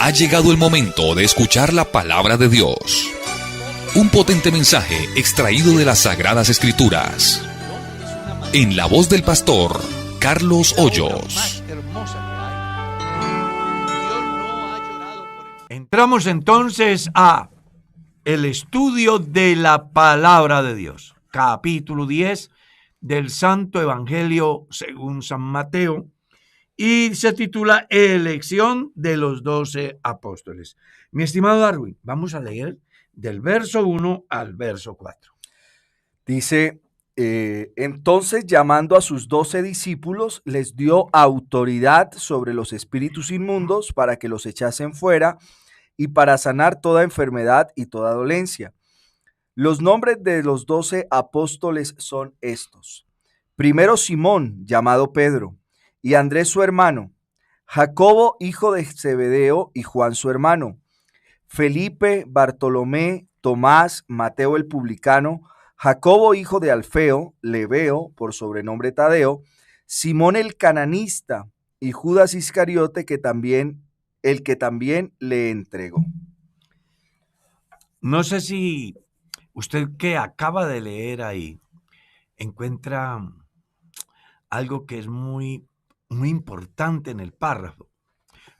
Ha llegado el momento de escuchar la palabra de Dios. Un potente mensaje extraído de las Sagradas Escrituras. En la voz del pastor Carlos Hoyos. Entramos entonces a el estudio de la palabra de Dios. Capítulo 10 del Santo Evangelio según San Mateo. Y se titula Elección de los 12 apóstoles. Mi estimado Darwin, vamos a leer del verso 1 al verso 4. Dice, entonces llamando a sus 12 discípulos, les dio autoridad sobre los espíritus inmundos para que los echasen fuera y para sanar toda enfermedad y toda dolencia. Los nombres de los 12 apóstoles son estos. Primero Simón, llamado Pedro, y Andrés su hermano, Jacobo hijo de Zebedeo y Juan su hermano, Felipe, Bartolomé, Tomás, Mateo el publicano, Jacobo hijo de Alfeo, Lebeo por sobrenombre Tadeo, Simón el cananista y Judas Iscariote el que también le entregó. No sé si usted que acaba de leer ahí encuentra algo que es muy importante en el párrafo,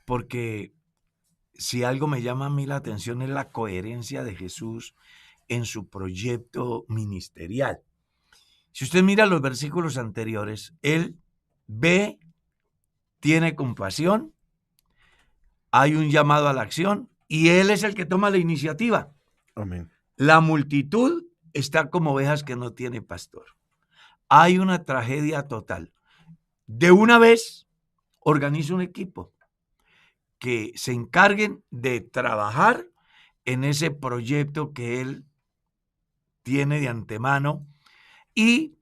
porque si algo me llama a mí la atención es la coherencia de Jesús en su proyecto ministerial. Si usted mira los versículos anteriores, él ve, tiene compasión, hay un llamado a la acción y él es el que toma la iniciativa. Amén. La multitud está como ovejas que no tiene pastor. Hay una tragedia total. De una vez organiza un equipo que se encarguen de trabajar en ese proyecto que él tiene de antemano y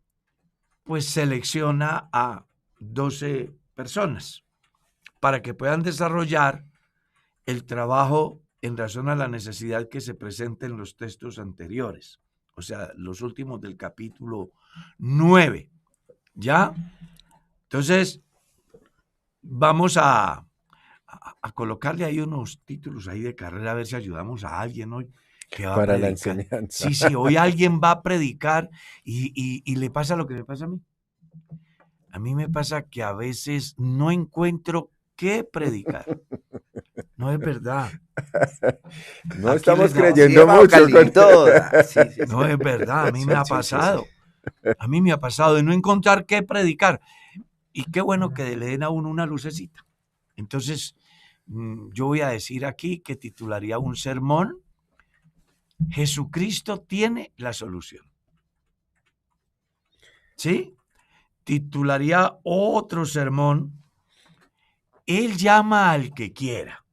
pues selecciona a 12 personas para que puedan desarrollar el trabajo en razón a la necesidad que se presenta en los textos anteriores, o sea, los últimos del capítulo 9. ¿Ya? Entonces, vamos a colocarle ahí unos títulos ahí de carrera, a ver si ayudamos a alguien hoy que va para a la predicar. enseñanza. Sí, hoy alguien va a predicar y le pasa lo que me pasa a mí. A mí me pasa que a veces no encuentro qué predicar. No es verdad. No Aquí estamos les damos- creyendo mucho. No es verdad, a mí me ha pasado. A mí me ha pasado de no encontrar qué predicar. Y qué bueno que le den a uno una lucecita. Entonces, yo voy a decir aquí que titularía un sermón, Jesucristo tiene la solución. ¿Sí? Titularía otro sermón, Él llama al que quiera.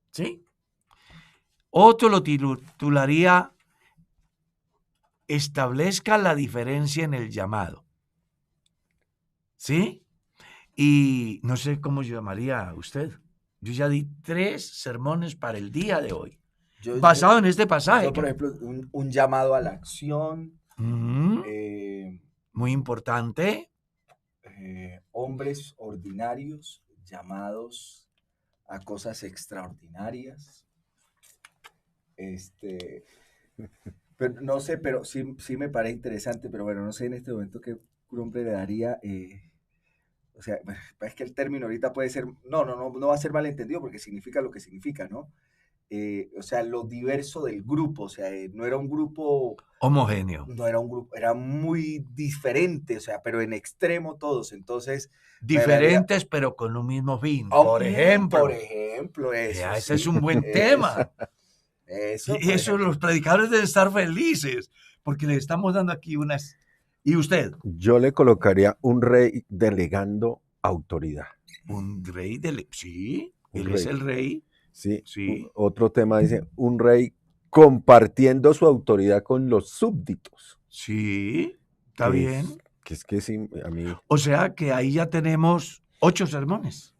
¿Sí? Otro lo titularía, establezca la diferencia en el llamado. ¿Sí? Y no sé cómo llamaría a usted. Yo ya di 3 sermones para el día de hoy, basado en este pasaje. Yo, por ejemplo, un llamado a la acción, muy importante. Hombres ordinarios llamados a cosas extraordinarias. Pero no sé, pero sí me parece interesante, pero bueno, no sé en este momento qué nombre le daría. O sea, es que el término ahorita puede ser, no va a ser malentendido porque significa lo que significa, ¿no? O sea, lo diverso del grupo, o sea, no era un grupo homogéneo. No era un grupo, era muy diferente, o sea, pero en extremo todos, entonces... Diferentes, pero con un mismo fin, por ejemplo. Por ejemplo, eso. Ese es un buen tema. Y eso los predicadores deben estar felices, porque le estamos dando aquí unas... ¿Y usted? Yo le colocaría un rey delegando autoridad. Un rey sí, Un él rey. es el rey. Sí. Sí. Otro tema dice, un rey compartiendo su autoridad con los súbditos. Sí, está bien. Que sí, a mí... O sea que ahí ya tenemos 8 sermones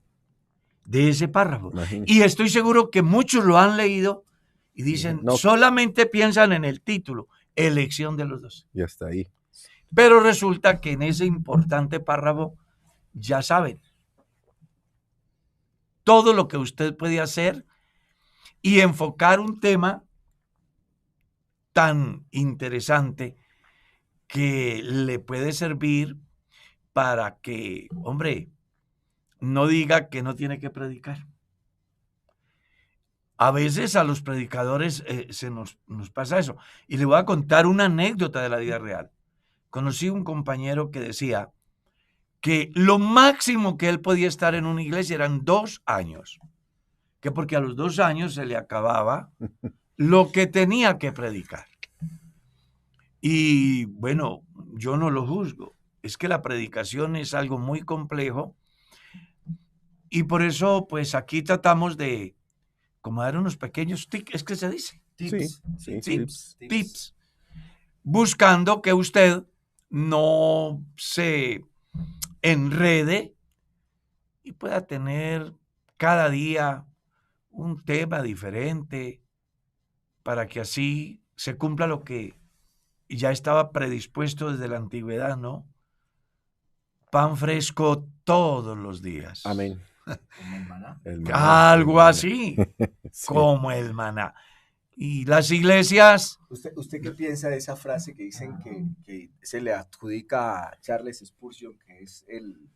de ese párrafo. Imagínate. Y estoy seguro que muchos lo han leído y dicen, No. solamente piensan en el título, elección de los 12. Y hasta ahí. Pero resulta que en ese importante párrafo, ya saben, todo lo que usted puede hacer y enfocar un tema tan interesante que le puede servir para que, hombre, no diga que no tiene que predicar. A veces a los predicadores nos pasa eso. Y le voy a contar una anécdota de la vida real. Conocí un compañero que decía que lo máximo que él podía estar en una iglesia eran 2 años. Que porque a los 2 años se le acababa lo que tenía que predicar. Y bueno, yo no lo juzgo. Es que la predicación es algo muy complejo. Y por eso, pues aquí tratamos de como dar unos pequeños tips, es que se dice. Tips. Buscando que usted no se enrede y pueda tener cada día un tema diferente para que así se cumpla lo que ya estaba predispuesto desde la antigüedad, ¿no? Pan fresco todos los días. Amén. Como el maná. Algo así, Sí. como el maná. Y las iglesias, ¿Usted qué piensa de esa frase que dicen que se le adjudica a Charles Spurgeon, que es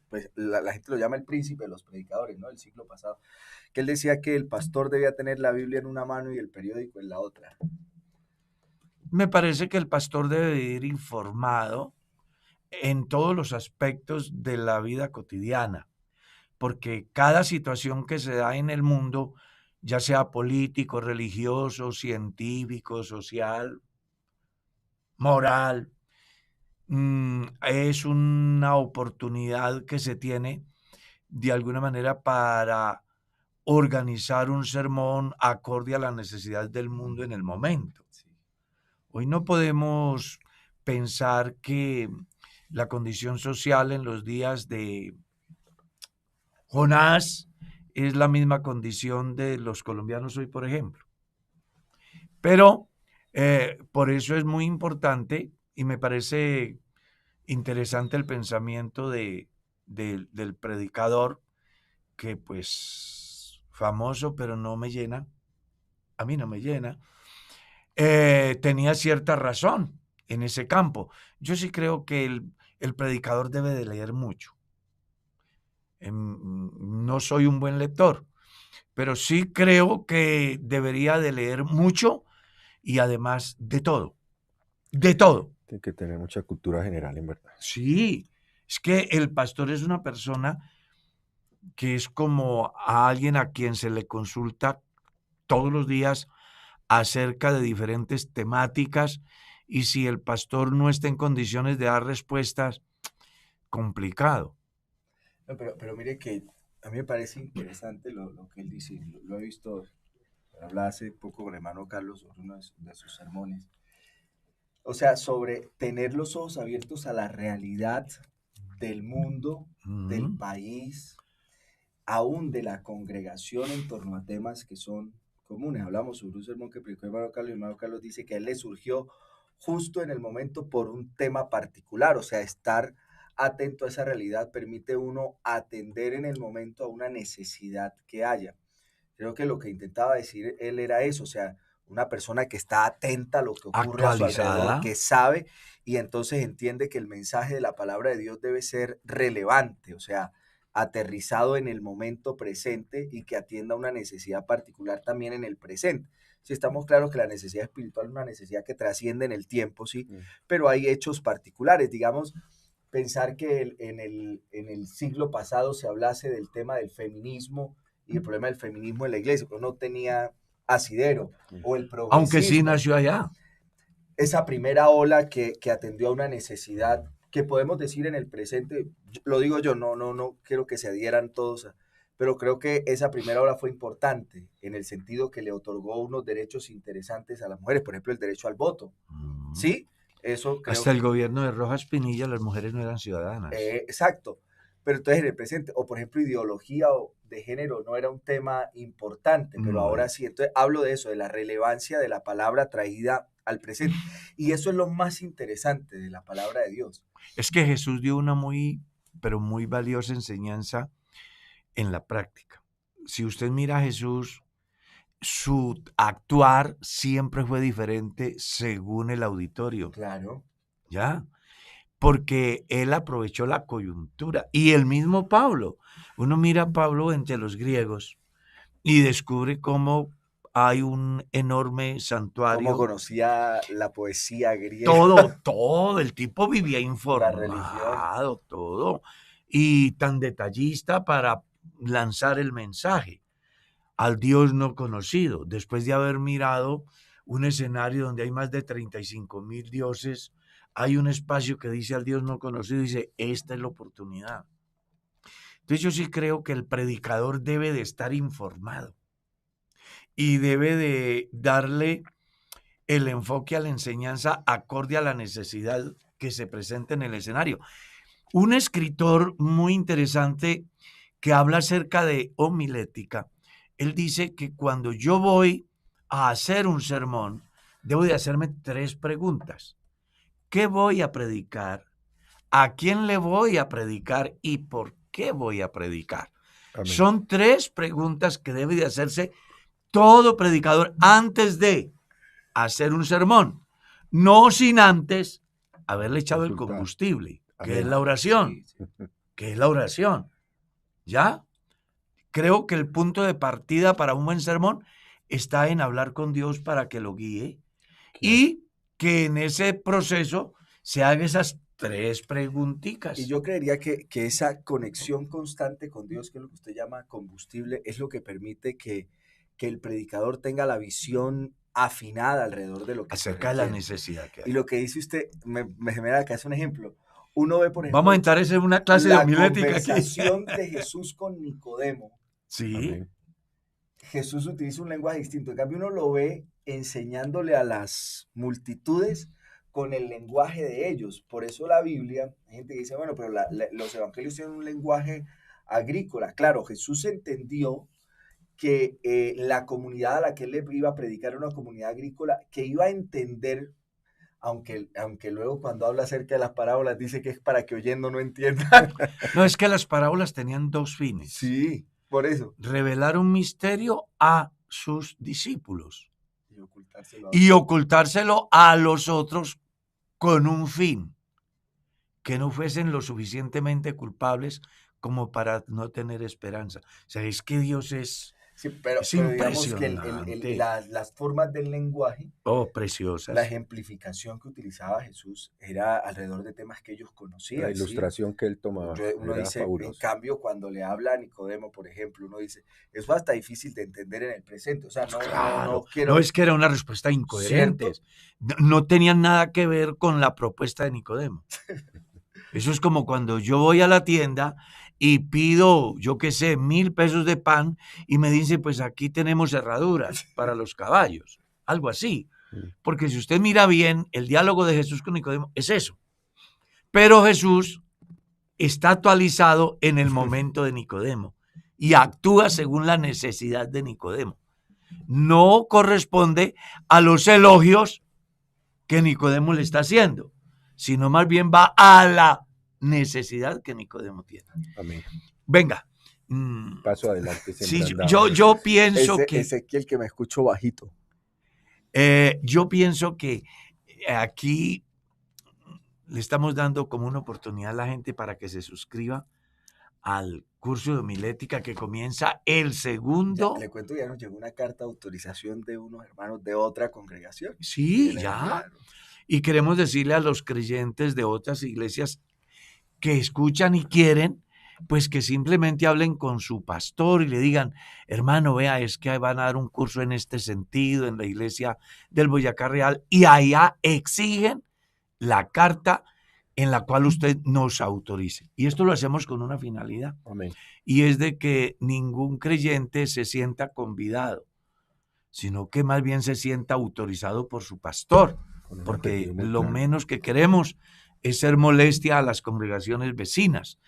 pues la gente lo llama el príncipe de los predicadores, ¿no? Del siglo pasado, que él decía que el pastor debía tener la Biblia en una mano y el periódico en la otra? me parece que el pastor debe ir informado en todos los aspectos de la vida cotidiana, porque cada situación que se da en el mundo, ya sea político, religioso, científico, social, moral, es una oportunidad que se tiene de alguna manera para organizar un sermón acorde a la necesidad del mundo en el momento. Hoy no podemos pensar que la condición social en los días de Jonás es la misma condición de los colombianos hoy, por ejemplo. Pero por eso es muy importante y me parece interesante el pensamiento del predicador que pues famoso, pero no me llena, a mí no me llena, tenía cierta razón en ese campo. Yo sí creo que el predicador debe de leer mucho. No soy un buen lector, pero sí creo que debería de leer mucho y además de todo. De todo. Tiene que tener mucha cultura general, en verdad. Sí, es que el pastor es una persona que es como a alguien a quien se le consulta todos los días acerca de diferentes temáticas y si el pastor no está en condiciones de dar respuestas, complicado. No, pero mire que a mí me parece interesante lo que él dice, lo he visto, hablaba hace poco con el hermano Carlos sobre uno de sus sermones. O sea, sobre tener los ojos abiertos a la realidad del mundo, del país, aún de la congregación en torno a temas que son comunes. Hablamos sobre un sermón que predicó el hermano Carlos, y el hermano Carlos dice que a él le surgió justo en el momento por un tema particular, o sea, estar atento a esa realidad permite uno atender en el momento a una necesidad que haya. Creo que lo que intentaba decir él era eso, o sea, una persona que está atenta a lo que ocurre a su alrededor, que sabe y entonces entiende que el mensaje de la palabra de Dios debe ser relevante, o sea, aterrizado en el momento presente y que atienda una necesidad particular también en el presente. Si estamos claros que la necesidad espiritual es una necesidad que trasciende en el tiempo, sí, pero hay hechos particulares, digamos, pensar que en el siglo pasado se hablase del tema del feminismo y el problema del feminismo en la iglesia, pero no tenía asidero, o el progresismo. Aunque sí nació allá. Esa primera ola que atendió a una necesidad que podemos decir en el presente, lo digo yo, no quiero que se adhieran todos, pero creo que esa primera ola fue importante en el sentido que le otorgó unos derechos interesantes a las mujeres, por ejemplo, el derecho al voto, ¿sí? Eso creo hasta el gobierno de Rojas Pinilla las mujeres no eran ciudadanas. Exacto, pero entonces en el presente, o por ejemplo ideología de género no era un tema importante, pero ahora sí, entonces hablo de eso, de la relevancia de la palabra traída al presente, y eso es lo más interesante de la palabra de Dios. Es que Jesús dio una muy, pero muy valiosa enseñanza en la práctica. si usted mira a Jesús, su actuar siempre fue diferente según el auditorio, Claro. ¿ya? Porque él aprovechó la coyuntura. Y el mismo Pablo, uno mira a Pablo entre los griegos y descubre cómo hay un enorme Cómo santuario. conocía la poesía griega. Todo, el tipo vivía religión. informado, todo. Y tan detallista para lanzar el mensaje al Dios no conocido, después de haber mirado un escenario donde hay más de 35,000 dioses, hay un espacio que dice al Dios no conocido, dice, esta es la oportunidad. Entonces yo sí creo que el predicador debe de estar informado y debe de darle el enfoque a la enseñanza acorde a la necesidad que se presenta en el escenario. Un escritor muy interesante que habla acerca de homilética, él dice que cuando yo voy a hacer un sermón, debo de hacerme 3 preguntas. ¿Qué voy a predicar? ¿A quién le voy a predicar? ¿Y por qué voy a predicar? Amén. Son 3 preguntas que debe de hacerse todo predicador antes de hacer un sermón, no sin antes haberle echado el Consultar. combustible, que Amén. es la oración, que es la oración. ¿Ya? Creo que el punto de partida para un buen sermón está en hablar con Dios para que lo guíe y que en ese proceso se haga esas 3 preguntitas. Y yo creería que esa conexión constante con Dios, que es lo que usted llama combustible, es lo que permite que el predicador tenga la visión afinada alrededor de lo que se acerca de la requiere. necesidad que hay. Y lo que dice usted, me genera acá es un ejemplo. Uno ve, por ejemplo, Vamos a entrar en una clase de la homilética aquí. conversación de Jesús con Nicodemo. Sí, Amén. Jesús utiliza un lenguaje distinto. En cambio, uno lo ve enseñándole a las multitudes con el lenguaje de ellos. Por eso la Biblia, hay gente que dice, bueno, pero los evangelios tienen un lenguaje agrícola. Claro, Jesús entendió que la comunidad a la que él le iba a predicar era una comunidad agrícola que iba a entender, aunque luego cuando habla acerca de las parábolas dice que es para que oyendo no entiendan. no, es que las parábolas tenían 2 fines. Sí, por eso. Revelar un misterio a sus discípulos Y ocultárselo. y ocultárselo a los otros con un fin, que no fuesen lo suficientemente culpables como para no tener esperanza. O sea, es que Dios es Sí, pero digamos que impresionante. las formas del lenguaje, preciosas. la ejemplificación que utilizaba Jesús era alrededor de temas que ellos conocían. La ilustración que él tomaba Uno era dice, en fabulosa. cambio, cuando le habla a Nicodemo, por ejemplo, uno dice, eso hasta difícil de entender en el presente. O sea, No es que era una respuesta incoherente. No tenían nada que ver con la propuesta de Nicodemo. Eso es como cuando yo voy a la tienda y pido, yo qué sé, 1,000 pesos de pan y me dice, pues aquí tenemos herraduras para los caballos. Algo así. Porque si usted mira bien, el diálogo de Jesús con Nicodemo es eso. Pero Jesús está actualizado en el momento de Nicodemo y actúa según la necesidad de Nicodemo. No corresponde a los elogios que Nicodemo le está haciendo, sino más bien va a la necesidad que Nicodemo tiene. Amén. Venga. Paso adelante. Sí, siempre yo pienso que Ezequiel, que me escucho bajito. yo pienso que aquí le estamos dando como una oportunidad a la gente para que se suscriba al curso de homilética que comienza el segundo. Ya, le cuento, ya nos llegó una carta de autorización de unos hermanos de otra congregación. Sí, Que ya. enviaron. Y queremos decirle a los creyentes de otras iglesias que escuchan y quieren, pues que simplemente hablen con su pastor y le digan, hermano, vea, es que van a dar un curso en este sentido en la iglesia del Boyacá Real, y allá exigen la carta en la cual usted nos autorice. Y esto lo hacemos con una finalidad, Amén. y es de que ningún creyente se sienta convidado, sino que más bien se sienta autorizado por su pastor, Con un porque objetivo muy lo claro. menos que queremos es ser molestia a las congregaciones vecinas.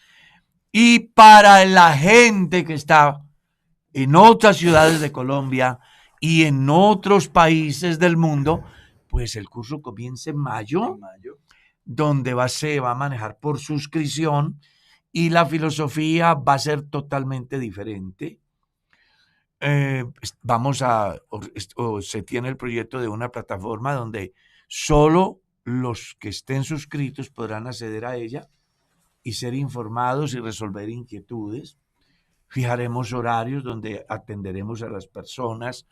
Y para la gente que está en otras ciudades de Colombia y en otros países del mundo, pues el curso comienza en mayo, En mayo. donde se va a manejar por suscripción y la filosofía va a ser totalmente diferente. o se tiene el proyecto de una plataforma donde solo los que estén suscritos podrán acceder a ella y ser informados y resolver inquietudes. Fijaremos horarios donde atenderemos a las personas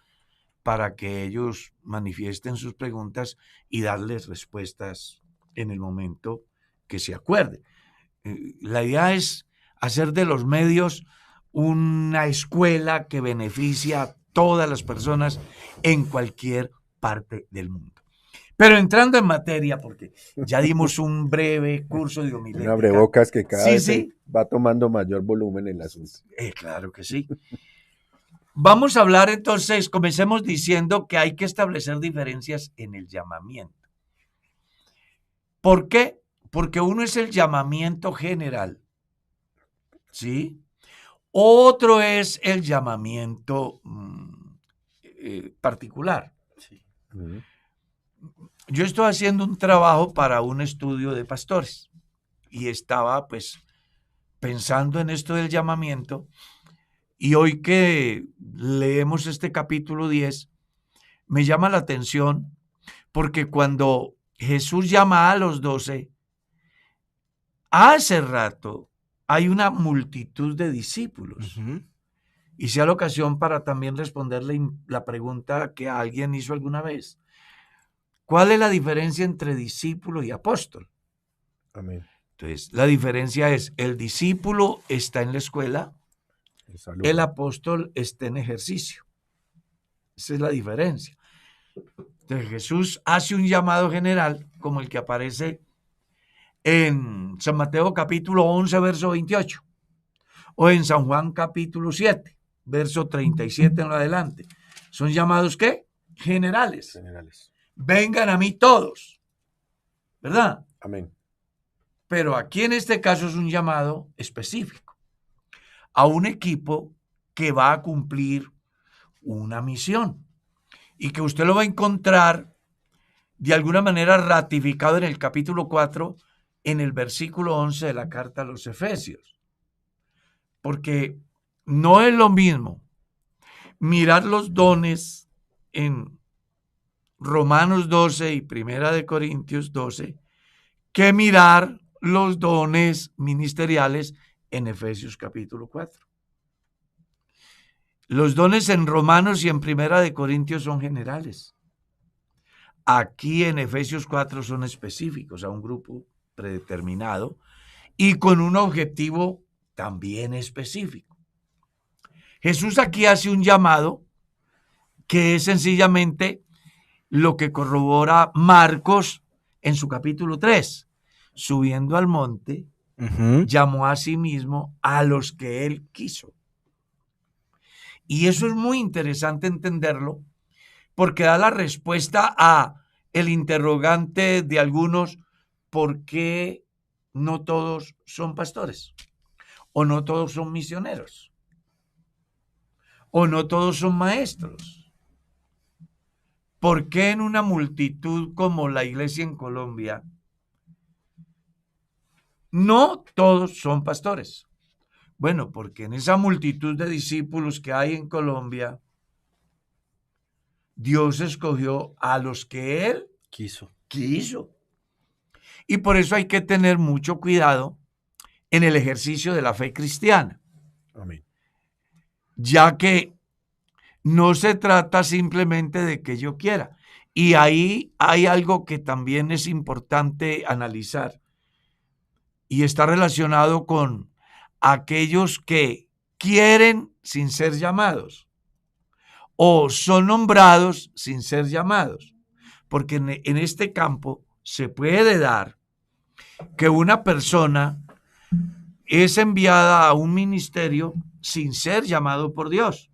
para que ellos manifiesten sus preguntas y darles respuestas en el momento que se acuerde. La idea es hacer de los medios una escuela que beneficia a todas las personas en cualquier parte del mundo. Pero entrando en materia, porque ya dimos un breve curso de homilética. Un abrebocas que cada vez Sí. va tomando mayor volumen el asunto. Claro que sí. Vamos a hablar entonces, comencemos diciendo que hay que establecer diferencias en el llamamiento. ¿Por qué? Porque uno es el llamamiento general, ¿sí? Otro es el llamamiento particular. Sí. Ujú. Yo estoy haciendo un trabajo para un estudio de pastores y estaba pues pensando en esto del llamamiento, y hoy que leemos este capítulo 10 me llama la atención porque cuando Jesús llama a los 12, hace rato hay una multitud de discípulos. Ujú. Y sea la ocasión para también responderle la pregunta que alguien hizo alguna vez. ¿Cuál es la diferencia entre discípulo y apóstol? Amén. Entonces, la diferencia es, el discípulo está en la escuela, Salud. el apóstol está en ejercicio. Esa es la diferencia. Entonces, Jesús hace un llamado general, como el que aparece en San Mateo capítulo 11, verso 28, o en San Juan capítulo 7, verso 37 en lo adelante. Son llamados, ¿qué? Generales. Generales. Vengan a mí todos, ¿verdad? Amén. Pero aquí en este caso es un llamado específico a un equipo que va a cumplir una misión y que usted lo va a encontrar de alguna manera ratificado en el capítulo 4, en el versículo 11 de la carta a los Efesios. Porque no es lo mismo mirar los dones en Romanos 12 y Primera de Corintios 12 que mirar los dones ministeriales en Efesios capítulo 4. Los dones en Romanos y en Primera de Corintios son generales. Aquí en Efesios 4 son específicos a un grupo predeterminado y con un objetivo también específico. Jesús aquí hace un llamado que es sencillamente lo que corrobora Marcos en su capítulo 3. Subiendo al monte, llamó a sí mismo a los que él quiso. Y eso es muy interesante entenderlo porque da la respuesta a el interrogante de algunos: ¿por qué no todos son pastores? ¿O no todos son misioneros? ¿O no todos son maestros? ¿Por qué en una multitud como la iglesia en Colombia no todos son pastores? Bueno, porque en esa multitud de discípulos que hay en Colombia, Dios escogió a los que Él Quiso. Y por eso hay que tener mucho cuidado en el ejercicio de la fe cristiana. Amén. Ya que no se trata simplemente de que yo quiera. Y ahí hay algo que también es importante analizar y está relacionado con aquellos que quieren sin ser llamados o son nombrados sin ser llamados. Porque en este campo se puede dar que una persona es enviada a un ministerio sin ser llamado por Dios.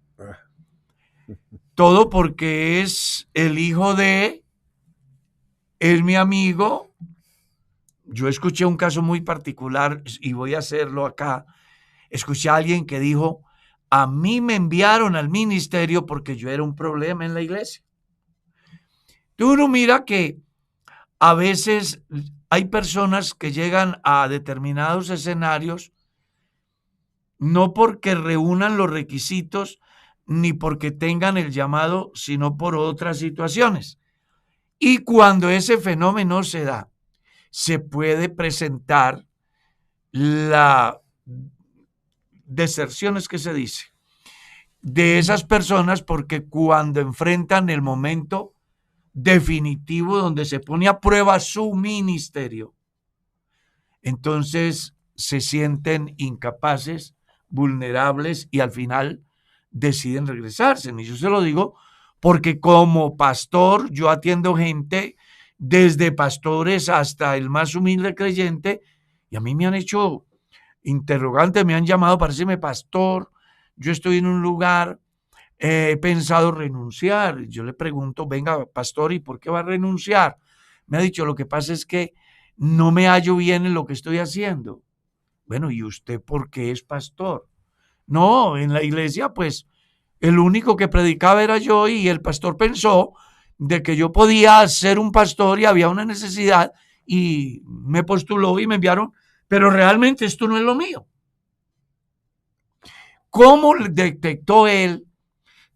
Todo porque es el hijo de, es mi amigo. Yo escuché un caso muy particular y voy a hacerlo acá. Escuché a alguien que dijo: a mí me enviaron al ministerio porque yo era un problema en la iglesia. Tú uno mira que a veces hay personas que llegan a determinados escenarios no porque reúnan los requisitos ni porque tengan el llamado, sino por otras situaciones. Y cuando ese fenómeno se da, se puede presentar la deserción, es que se dice, de esas personas, porque cuando enfrentan el momento definitivo donde se pone a prueba su ministerio, entonces se sienten incapaces, vulnerables y al final deciden regresarse. Y yo se lo digo porque como pastor yo atiendo gente, desde pastores hasta el más humilde creyente, y a mí me han hecho interrogantes, me han llamado para decirme, pastor, yo estoy en un lugar, he pensado renunciar. Yo le pregunto, venga, pastor, ¿y por qué va a renunciar? Me ha dicho, lo que pasa es que no me hallo bien en lo que estoy haciendo. Bueno, ¿y usted por qué es pastor? No, en la iglesia, pues, el único que predicaba era yo y el pastor pensó de que yo podía ser un pastor y había una necesidad y me postuló y me enviaron, pero realmente esto no es lo mío. ¿Cómo detectó él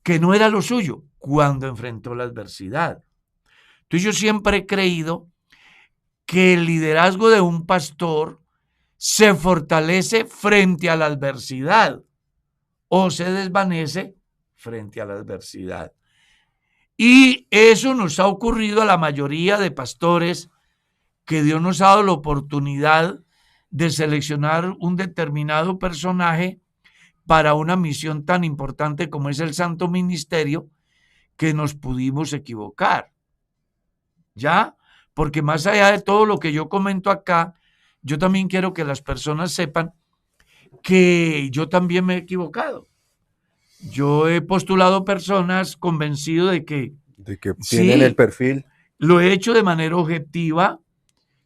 que no era lo suyo? Cuando enfrentó la adversidad. Entonces yo siempre he creído que el liderazgo de un pastor se fortalece frente a la adversidad o se desvanece frente a la adversidad. Y eso nos ha ocurrido a la mayoría de pastores que Dios nos ha dado la oportunidad de seleccionar un determinado personaje para una misión tan importante como es el santo ministerio, que nos pudimos equivocar. ¿Ya? Porque más allá de todo lo que yo comento acá, yo también quiero que las personas sepan que yo también me he equivocado. Yo he postulado personas convencido de que tienen el perfil. Lo he hecho de manera objetiva.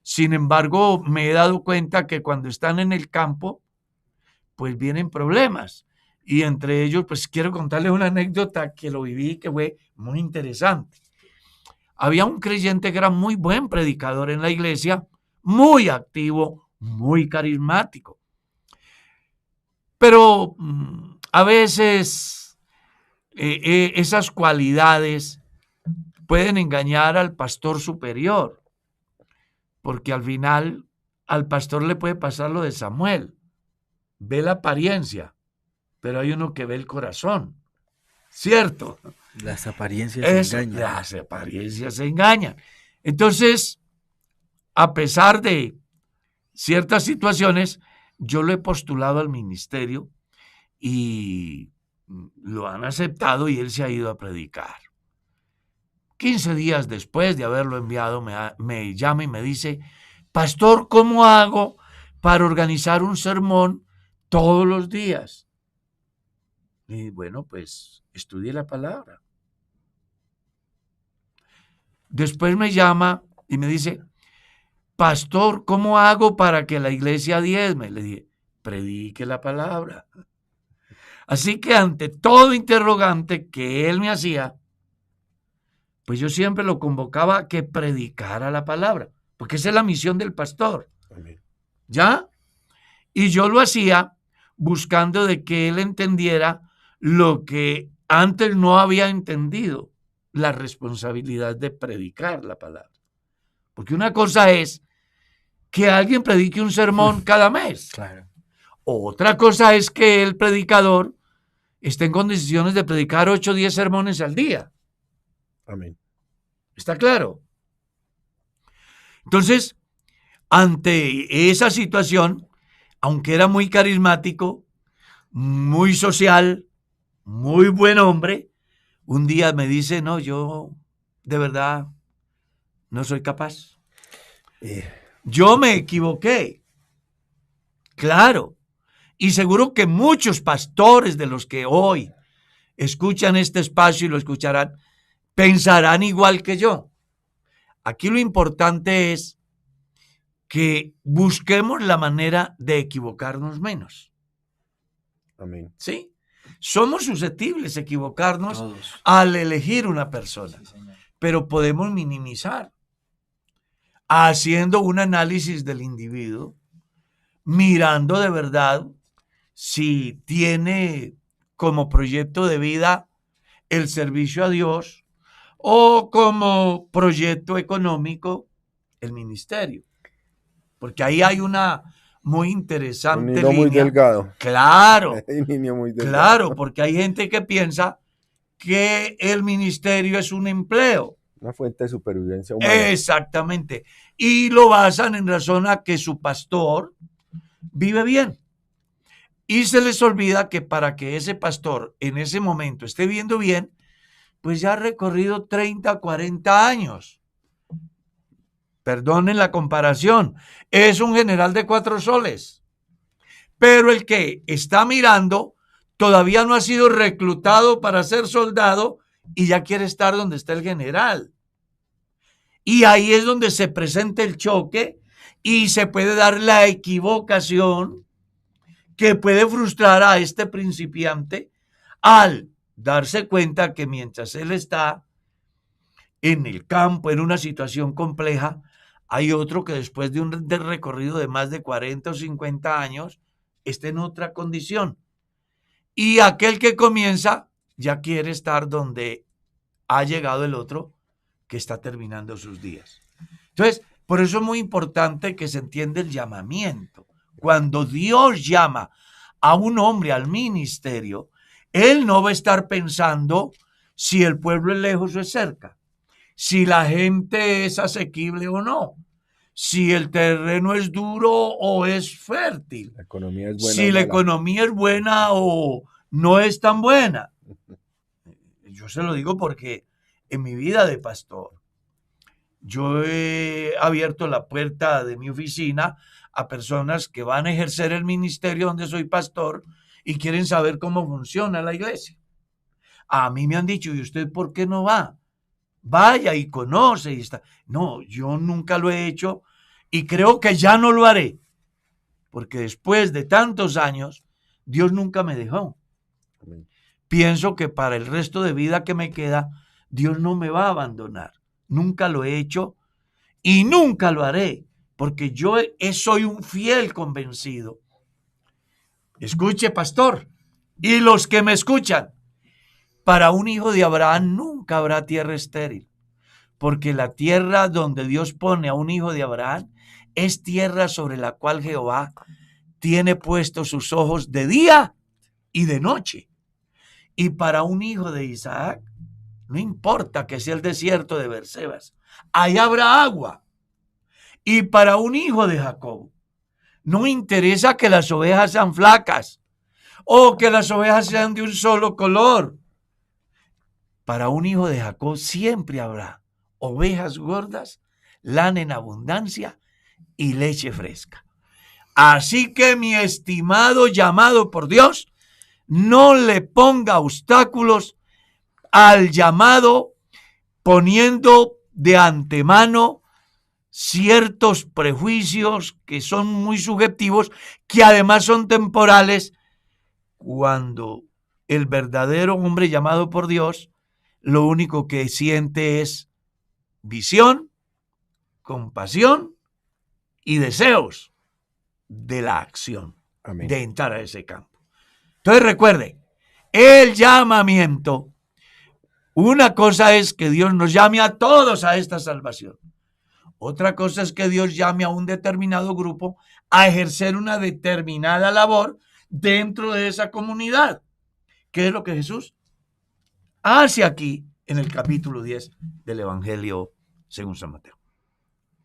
Sin embargo, me he dado cuenta que cuando están en el campo, pues vienen problemas. Y entre ellos, pues quiero contarles una anécdota que lo viví, que fue muy interesante. Había un creyente que era muy buen predicador en la iglesia, muy activo, muy carismático. Pero a veces esas cualidades pueden engañar al pastor superior, porque al final al pastor le puede pasar lo de Samuel. Ve la apariencia, pero hay uno que ve el corazón, ¿cierto? Las apariencias se engañan. Las apariencias se engañan. Entonces, a pesar de ciertas situaciones, yo lo he postulado al ministerio y lo han aceptado y él se ha ido a predicar. 15 días después de haberlo enviado, me llama y me dice, pastor, ¿cómo hago para organizar un sermón todos los días? Y bueno, pues estudie la palabra. Después me llama y me dice, pastor, ¿cómo hago para que la iglesia diezme? Le dije, predique la palabra. Así que ante todo interrogante que él me hacía, pues yo siempre lo convocaba a que predicara la palabra, porque esa es la misión del pastor. Amén. ¿Ya? Y yo lo hacía buscando de que él entendiera lo que antes no había entendido, la responsabilidad de predicar la palabra. Porque una cosa es que alguien predique un sermón cada mes. Claro. Otra cosa es que el predicador esté en condiciones de predicar 8 o 10 sermones al día. Amén. ¿Está claro? Entonces, ante esa situación, aunque era muy carismático, muy social, muy buen hombre, un día me dice, no, yo de verdad no soy capaz. Yo me equivoqué. Claro. Y seguro que muchos pastores de los que hoy escuchan este espacio y lo escucharán, pensarán igual que yo. Aquí lo importante es que busquemos la manera de equivocarnos menos. Amén. ¿Sí? Somos susceptibles de equivocarnos Todos. al elegir una persona, Sí, señor. pero podemos minimizar haciendo un análisis del individuo, mirando de verdad si tiene como proyecto de vida el servicio a Dios o como proyecto económico el ministerio. Porque ahí hay una muy interesante Un hilo muy línea. delgado. Claro, Un niño muy delgado. claro, porque hay gente que piensa que el ministerio es un empleo. Una fuente de supervivencia humana. Exactamente. Y lo basan en razón a que su pastor vive bien. Y se les olvida que para que ese pastor en ese momento esté viviendo bien, pues ya ha recorrido 30, 40 años. Perdonen la comparación. Es un general de 4 soles. Pero el que está mirando todavía no ha sido reclutado para ser soldado y ya quiere estar donde está el general. Y ahí es donde se presenta el choque y se puede dar la equivocación que puede frustrar a este principiante al darse cuenta que mientras él está en el campo, en una situación compleja, hay otro que después de un recorrido de más de 40 o 50 años está en otra condición. Y aquel que comienza ya quiere estar donde ha llegado el otro que está terminando sus días. Entonces, por eso es muy importante que se entienda el llamamiento. Cuando Dios llama a un hombre al ministerio, Él no va a estar pensando si el pueblo es lejos o es cerca, si la gente es asequible o no, si el terreno es duro o es fértil, La economía es buena. si la economía es buena o no es tan buena. Yo se lo digo porque en mi vida de pastor, yo he abierto la puerta de mi oficina a personas que van a ejercer el ministerio donde soy pastor y quieren saber cómo funciona la iglesia. A mí me han dicho, ¿y usted por qué no va? Vaya y conoce y está. No, yo nunca lo he hecho y creo que ya no lo haré, porque después de tantos años, Dios nunca me dejó. Amén. Pienso que para el resto de vida que me queda, Dios no me va a abandonar. Nunca lo he hecho y nunca lo haré, porque yo soy un fiel convencido. Escuche, pastor, y los que me escuchan, para un hijo de Abraham nunca habrá tierra estéril, porque la tierra donde Dios pone a un hijo de Abraham es tierra sobre la cual Jehová tiene puestos sus ojos de día y de noche. Y para un hijo de Isaac, no importa que sea el desierto de Bersebas, ahí habrá agua. Y para un hijo de Jacob, no interesa que las ovejas sean flacas o que las ovejas sean de un solo color. Para un hijo de Jacob siempre habrá ovejas gordas, lana en abundancia y leche fresca. Así que mi estimado llamado por Dios, no le ponga obstáculos al llamado poniendo de antemano ciertos prejuicios que son muy subjetivos, que además son temporales, cuando el verdadero hombre llamado por Dios lo único que siente es visión, compasión y deseos de la acción. Amén. De entrar a ese campo. Entonces recuerde, el llamamiento, una cosa es que Dios nos llame a todos a esta salvación. Otra cosa es que Dios llame a un determinado grupo a ejercer una determinada labor dentro de esa comunidad. ¿Qué es lo que Jesús hace aquí en el capítulo 10 del Evangelio según San Mateo?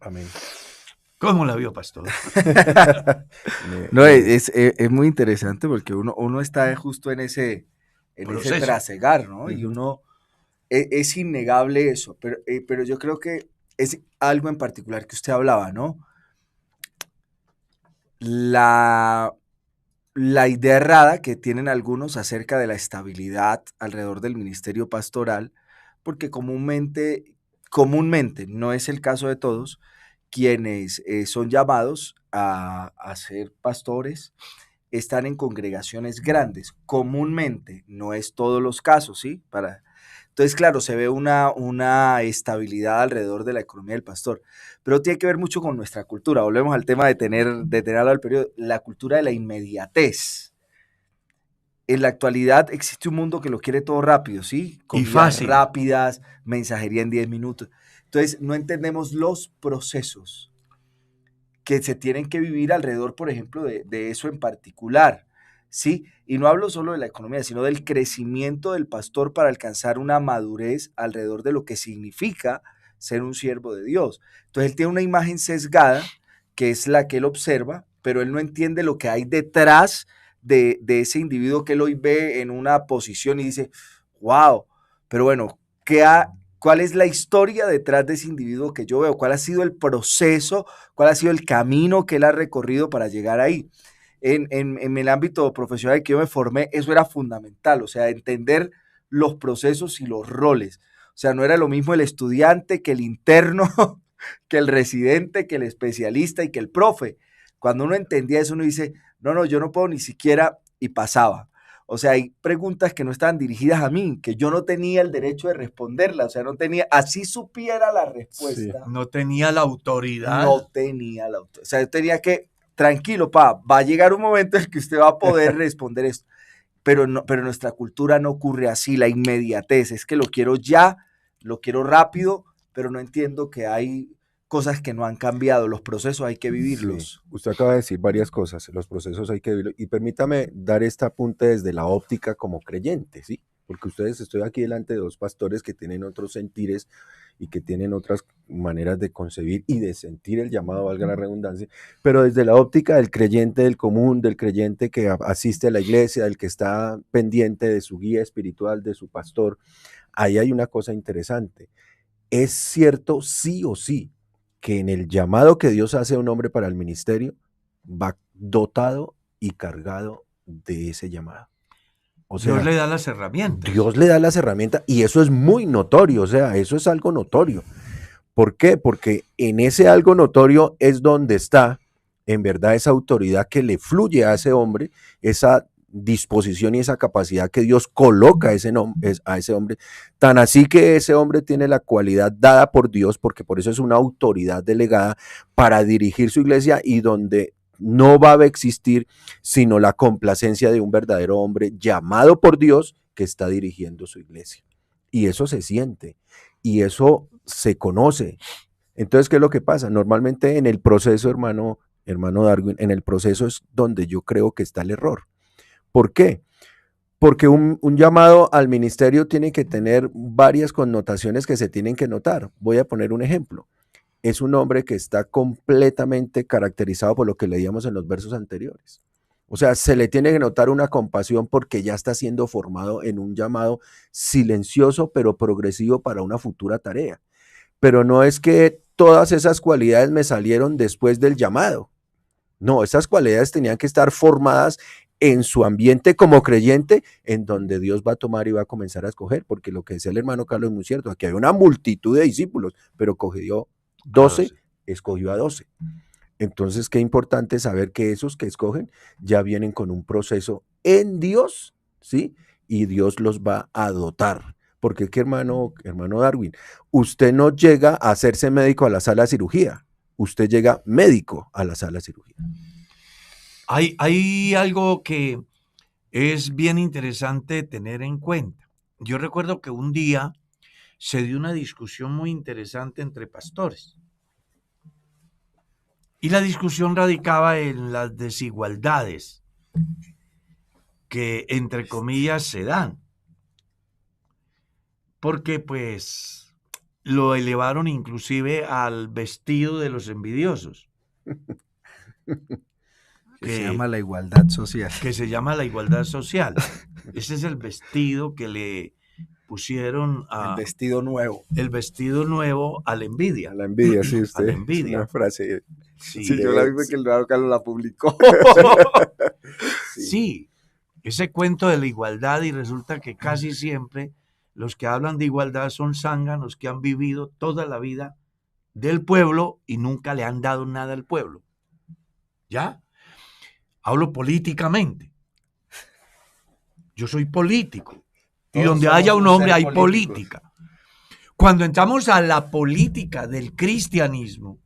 Amén. ¿Cómo la vio, pastor? No, es muy interesante porque uno está justo en ese trasegar, ¿no? Y uno, es innegable eso, pero yo creo que es algo en particular que usted hablaba, ¿no? La idea errada que tienen algunos acerca de la estabilidad alrededor del ministerio pastoral, porque comúnmente, no es el caso de todos, quienes son llamados a ser pastores están en congregaciones grandes. Comúnmente, no es todos los casos, ¿sí? Entonces, claro, se ve una estabilidad alrededor de la economía del pastor, pero tiene que ver mucho con nuestra cultura. Volvemos al tema de tener al periodo, la cultura de la inmediatez. en la actualidad existe un mundo que lo quiere todo rápido, ¿sí? Comidas fácil. rápidas, mensajería en 10 minutos. Entonces, no entendemos los procesos que se tienen que vivir alrededor, por ejemplo, de eso en particular, ¿sí? Y no hablo solo de la economía, sino del crecimiento del pastor para alcanzar una madurez alrededor de lo que significa ser un siervo de Dios. Entonces, él tiene una imagen sesgada, que es la que él observa, pero él no entiende lo que hay detrás de ese individuo que él hoy ve en una posición y dice, wow, pero bueno, ¿cuál es la historia detrás de ese individuo que yo veo? ¿Cuál ha sido el proceso? ¿Cuál ha sido el camino que él ha recorrido para llegar ahí? En el ámbito profesional que yo me formé, eso era fundamental, o sea, entender los procesos y los roles. O sea, no era lo mismo el estudiante que el interno, que el residente, que el especialista y que el profe. Cuando uno entendía eso, uno dice, no, yo no puedo ni siquiera, y pasaba. O sea, hay preguntas que no estaban dirigidas a mí, que yo no tenía el derecho de responderlas, o sea, no tenía, así supiera la respuesta. No tenía la autoridad. No tenía la autoridad. O sea, yo tenía que, tranquilo, va a llegar un momento en el que usted va a poder responder esto. Pero nuestra cultura no ocurre así, la inmediatez, es que lo quiero ya, lo quiero rápido, pero no entiendo que hay cosas que no han cambiado, los procesos hay que vivirlos. Sí, usted acaba de decir varias cosas, los procesos hay que vivirlos, y permítame dar este apunte desde la óptica como creyente, ¿sí? Porque estoy aquí delante de dos pastores que tienen otros sentires y que tienen otras maneras de concebir y de sentir el llamado, valga la redundancia, pero desde la óptica del creyente del común, del creyente que asiste a la iglesia, del que está pendiente de su guía espiritual, de su pastor, ahí hay una cosa interesante. Es cierto, sí o sí, que en el llamado que Dios hace a un hombre para el ministerio, va dotado y cargado de ese llamado. O sea, Dios le da las herramientas. Dios le da las herramientas y eso es muy notorio, o sea, eso es algo notorio. ¿Por qué? Porque en ese algo notorio es donde está, en verdad, esa autoridad que le fluye a ese hombre, esa disposición y esa capacidad que Dios coloca a ese hombre, tan así que ese hombre tiene la cualidad dada por Dios, porque por eso es una autoridad delegada para dirigir su iglesia y donde no va a existir sino la complacencia de un verdadero hombre llamado por Dios que está dirigiendo su iglesia. Y eso se siente y eso se conoce. Entonces, ¿qué es lo que pasa? Normalmente en el proceso, hermano Darwin, en el proceso es donde yo creo que está el error. ¿Por qué? Porque un llamado al ministerio tiene que tener varias connotaciones que se tienen que notar. Voy a poner un ejemplo. Es un hombre que está completamente caracterizado por lo que leíamos en los versos anteriores. O sea, se le tiene que notar una compasión porque ya está siendo formado en un llamado silencioso pero progresivo para una futura tarea. Pero no es que todas esas cualidades me salieron después del llamado. No, esas cualidades tenían que estar formadas en su ambiente como creyente, en donde Dios va a tomar y va a comenzar a escoger, porque lo que decía el hermano Carlos es muy cierto, aquí hay una multitud de discípulos, pero cogió 12, escogió a 12. Entonces, qué importante saber que esos que escogen ya vienen con un proceso en Dios, ¿sí? Y Dios los va a dotar. Porque, ¿qué hermano Darwin? Usted no llega a hacerse médico a la sala de cirugía, usted llega médico a la sala de cirugía. Hay algo que es bien interesante tener en cuenta. Yo recuerdo que un día se dio una discusión muy interesante entre pastores. Y la discusión radicaba en las desigualdades que, entre comillas, se dan. Porque, pues, lo elevaron inclusive al vestido de los envidiosos. Que se llama la igualdad social. Que se llama la igualdad social. Ese es el vestido que le pusieron el vestido nuevo. El vestido nuevo a la envidia. A la envidia, sí, usted. A la envidia. Una frase. Sí, yo la vi porque el hermano Carlos la publicó. Sí, ese cuento de la igualdad, y resulta que casi siempre los que hablan de igualdad son zánganos que han vivido toda la vida del pueblo y nunca le han dado nada al pueblo. ¿Ya? Hablo políticamente. Yo soy político. Y Todos donde somos haya un un hombre ser hay políticos. política. Cuando entramos a la política del cristianismo,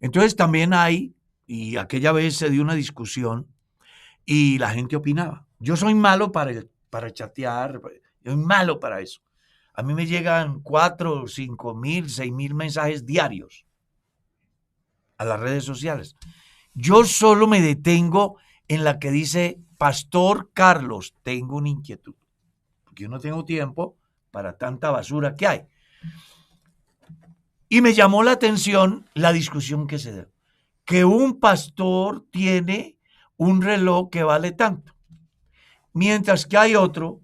entonces también hay, y aquella vez se dio una discusión, y la gente opinaba. Yo soy malo para chatear, yo soy malo para eso. A mí me llegan 4, 5 mil, 6 mil mensajes diarios a las redes sociales. Yo solo me detengo en la que dice, Pastor Carlos, tengo una inquietud. Porque yo no tengo tiempo para tanta basura que hay. Y me llamó la atención la discusión que se da. Que un pastor tiene un reloj que vale tanto, mientras que hay otro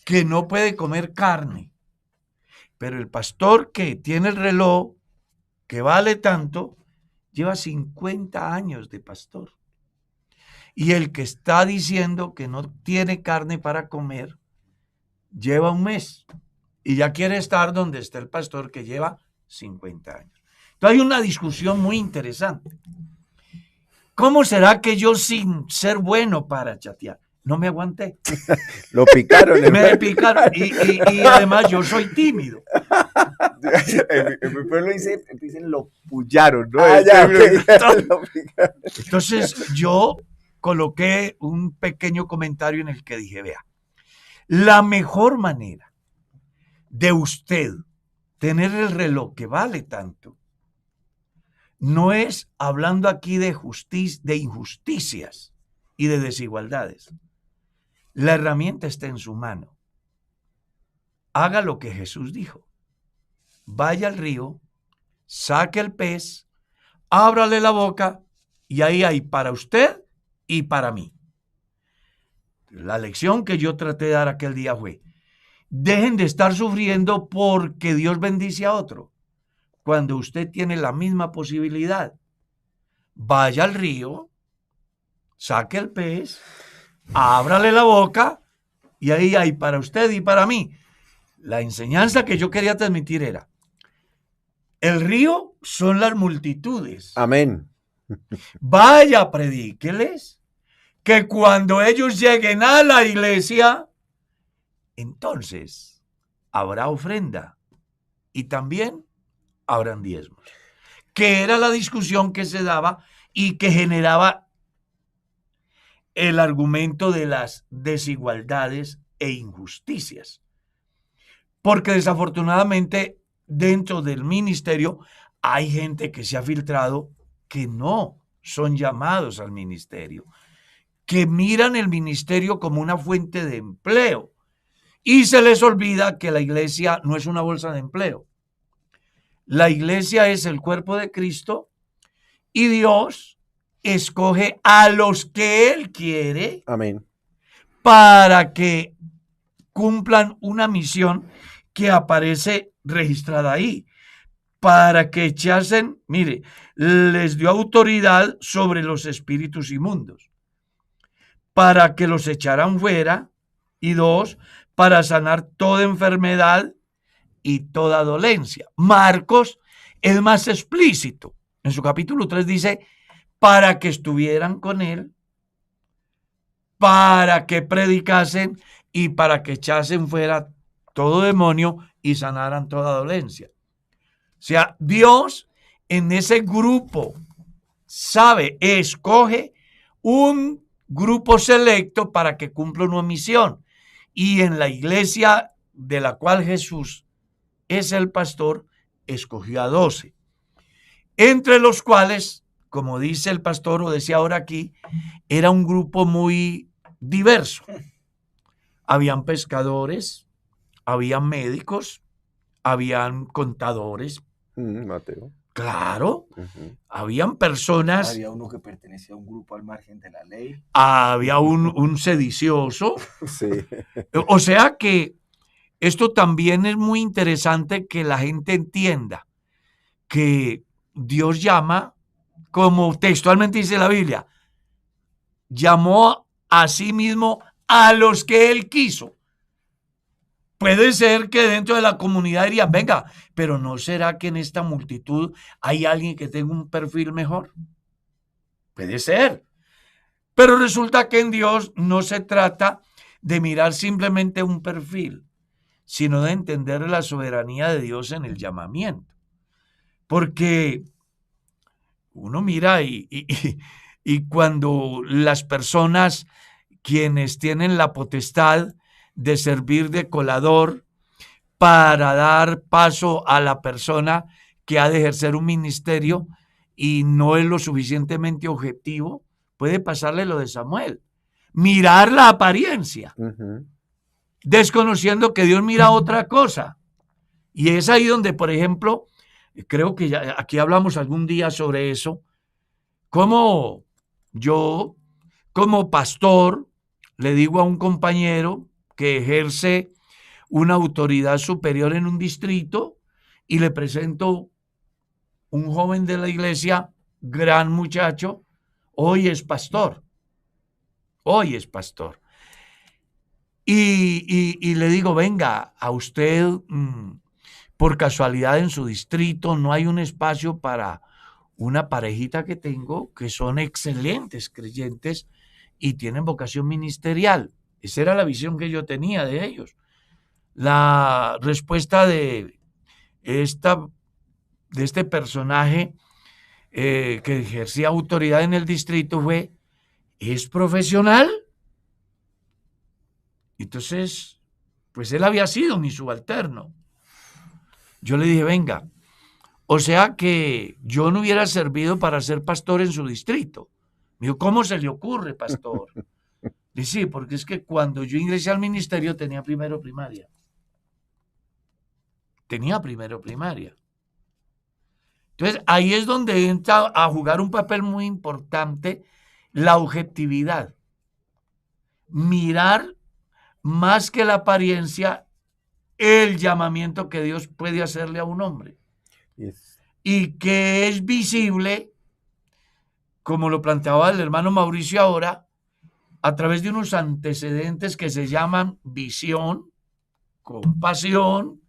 que no puede comer carne. Pero el pastor que tiene el reloj que vale tanto, lleva 50 años de pastor. Y el que está diciendo que no tiene carne para comer, lleva un mes. Y ya quiere estar donde está el pastor que lleva 50 años. Entonces hay una discusión muy interesante. ¿Cómo será que yo, sin ser bueno para chatear, no me aguanté? Lo picaron. Me picaron. Y además yo soy tímido. En mi pueblo dicen lo pullaron, ¿no? Entonces yo coloqué un pequeño comentario en el que dije, vea, la mejor manera de usted tener el reloj que vale tanto no es hablando aquí de injusticias y de desigualdades. La herramienta está en su mano. Haga lo que Jesús dijo. Vaya al río, saque el pez, ábrale la boca y ahí hay para usted y para mí. La lección que yo traté de dar aquel día fue, dejen de estar sufriendo porque Dios bendice a otro, cuando usted tiene la misma posibilidad. Vaya al río, saque el pez, ábrale la boca y ahí hay para usted y para mí. La enseñanza que yo quería transmitir era, el río son las multitudes. Amén. Vaya, predíqueles que cuando ellos lleguen a la iglesia, entonces habrá ofrenda y también habrán diezmos. Que era la discusión que se daba y que generaba el argumento de las desigualdades e injusticias. Porque desafortunadamente dentro del ministerio hay gente que se ha filtrado que no son llamados al ministerio, que miran el ministerio como una fuente de empleo y se les olvida que la iglesia no es una bolsa de empleo. La iglesia es el cuerpo de Cristo y Dios escoge a los que Él quiere. Amén. Para que cumplan una misión que aparece registrada ahí, para que echasen, mire, les dio autoridad sobre los espíritus inmundos, para que los echaran fuera, y 2, para sanar toda enfermedad y toda dolencia. Marcos es más explícito. En su capítulo 3 dice, para que estuvieran con él, para que predicasen y para que echasen fuera todo demonio y sanaran toda dolencia. O sea, Dios en ese grupo escoge un grupo selecto para que cumpla una misión. Y en la iglesia de la cual Jesús es el pastor, escogió a 12. Entre los cuales, como dice el pastor, o decía ahora aquí, era un grupo muy diverso. Habían pescadores, habían médicos, habían contadores. Mateo. Claro, habían personas. Había uno que pertenecía a un grupo al margen de la ley. Había un sedicioso. Sí. O sea que esto también es muy interesante que la gente entienda que Dios llama, como textualmente dice la Biblia, llamó a sí mismo a los que Él quiso. Puede ser que dentro de la comunidad dirían, venga, pero ¿no será que en esta multitud hay alguien que tenga un perfil mejor? Puede ser. Pero resulta que en Dios no se trata de mirar simplemente un perfil, sino de entender la soberanía de Dios en el llamamiento. Porque uno mira y y cuando las personas quienes tienen la potestad de servir de colador para dar paso a la persona que ha de ejercer un ministerio y no es lo suficientemente objetivo, puede pasarle lo de Samuel. Mirar la apariencia, desconociendo que Dios mira otra cosa. Y es ahí donde, por ejemplo, creo que ya, aquí hablamos algún día sobre eso, como yo, como pastor, le digo a un compañero que ejerce una autoridad superior en un distrito y le presento un joven de la iglesia, gran muchacho, hoy es pastor. Y le digo, venga, a usted, por casualidad en su distrito, no hay un espacio para una parejita que tengo que son excelentes creyentes y tienen vocación ministerial. Esa era la visión que yo tenía de ellos. La respuesta de este personaje que ejercía autoridad en el distrito fue, ¿es profesional? Entonces, pues él había sido mi subalterno. Yo le dije, venga, o sea que yo no hubiera servido para ser pastor en su distrito. Me dijo, ¿cómo se le ocurre, pastor? Y sí, porque es que cuando yo ingresé al ministerio tenía primero primaria. Entonces, ahí es donde entra a jugar un papel muy importante la objetividad. Mirar más que la apariencia el llamamiento que Dios puede hacerle a un hombre. Y que es visible, como lo planteaba el hermano Mauricio ahora, a través de unos antecedentes que se llaman visión, compasión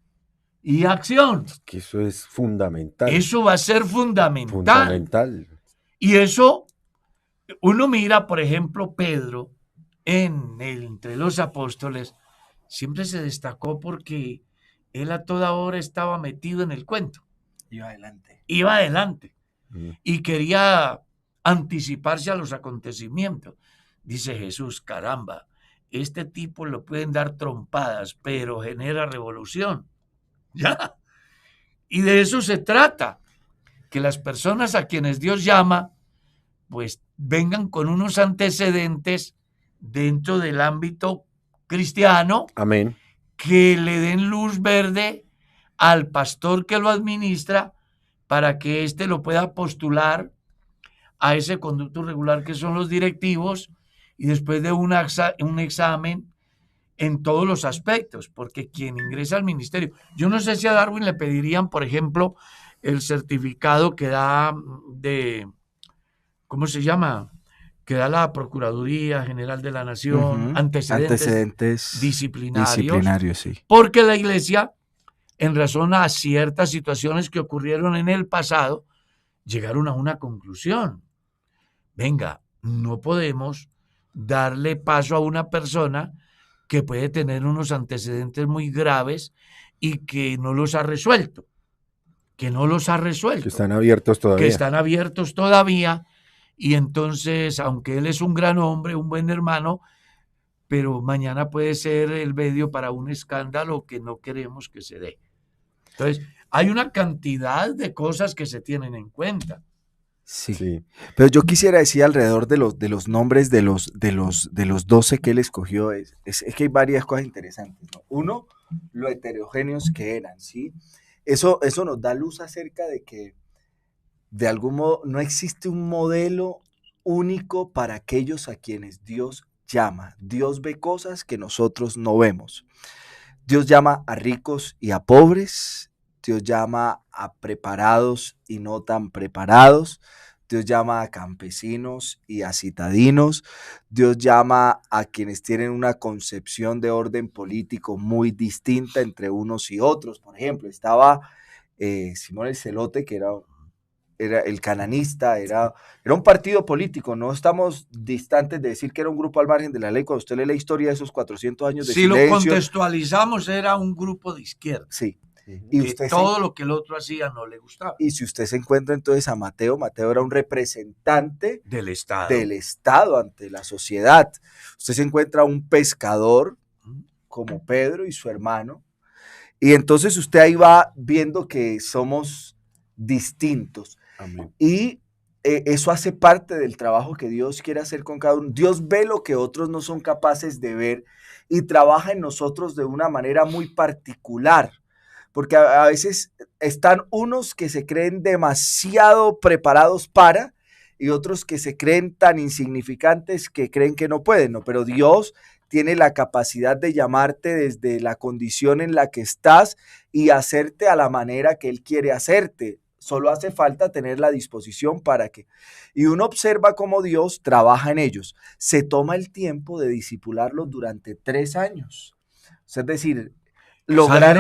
y acción. Que eso es fundamental. Eso va a ser fundamental. Y eso, uno mira, por ejemplo, Pedro, entre los apóstoles, siempre se destacó porque él a toda hora estaba metido en el cuento. Iba adelante. Y quería anticiparse a los acontecimientos. Dice Jesús, caramba, este tipo lo pueden dar trompadas, pero genera revolución. ¿Ya? Y de eso se trata, que las personas a quienes Dios llama, pues vengan con unos antecedentes dentro del ámbito cristiano. Amén. Que le den luz verde al pastor que lo administra para que éste lo pueda postular a ese conducto regular que son los directivos y después de un examen en todos los aspectos, porque quien ingresa al ministerio, yo no sé si a Darwin le pedirían, por ejemplo, el certificado que da de, ¿cómo se llama? Que da la Procuraduría General de la Nación, antecedentes disciplinarios, sí. Porque la iglesia, en razón a ciertas situaciones que ocurrieron en el pasado, llegaron a una conclusión. Venga, no podemos darle paso a una persona que puede tener unos antecedentes muy graves y que no los ha resuelto. Que están abiertos todavía. Y entonces, aunque él es un gran hombre, un buen hermano, pero mañana puede ser el medio para un escándalo que no queremos que se dé. Entonces, hay una cantidad de cosas que se tienen en cuenta. Sí. Pero yo quisiera decir alrededor de los nombres de los 12 que él escogió, es que hay varias cosas interesantes, ¿no? Uno, lo heterogéneos que eran, ¿sí? Eso nos da luz acerca de que de algún modo no existe un modelo único para aquellos a quienes Dios llama. Dios ve cosas que nosotros no vemos. Dios llama a ricos y a pobres. Dios llama a preparados y no tan preparados. Dios llama a campesinos y a citadinos. Dios llama a quienes tienen una concepción de orden político muy distinta entre unos y otros. Por ejemplo, estaba Simón el Celote, que era el cananista, era un partido político. No estamos distantes de decir que era un grupo al margen de la ley. Cuando usted lee la historia de esos 400 años de silencio. Si lo contextualizamos, era un grupo de izquierda. Sí. Y que usted todo lo que el otro hacía no le gustaba. Y si usted se encuentra entonces a Mateo, Mateo era un representante Del Estado. del Estado ante la sociedad. Usted se encuentra a un pescador como Pedro y su hermano, y entonces usted ahí va viendo que somos distintos. Amén. Y eso hace parte del trabajo que Dios quiere hacer con cada uno. Dios ve lo que otros no son capaces de ver y trabaja en nosotros de una manera muy particular. Porque a veces están unos que se creen demasiado preparados para, y otros que se creen tan insignificantes que creen que no pueden, ¿no? Pero Dios tiene la capacidad de llamarte desde la condición en la que estás y hacerte a la manera que Él quiere hacerte. Solo hace falta tener la disposición para que. Y uno observa cómo Dios trabaja en ellos. Se toma el tiempo de discipularlos durante 3 años. Es decir, lograr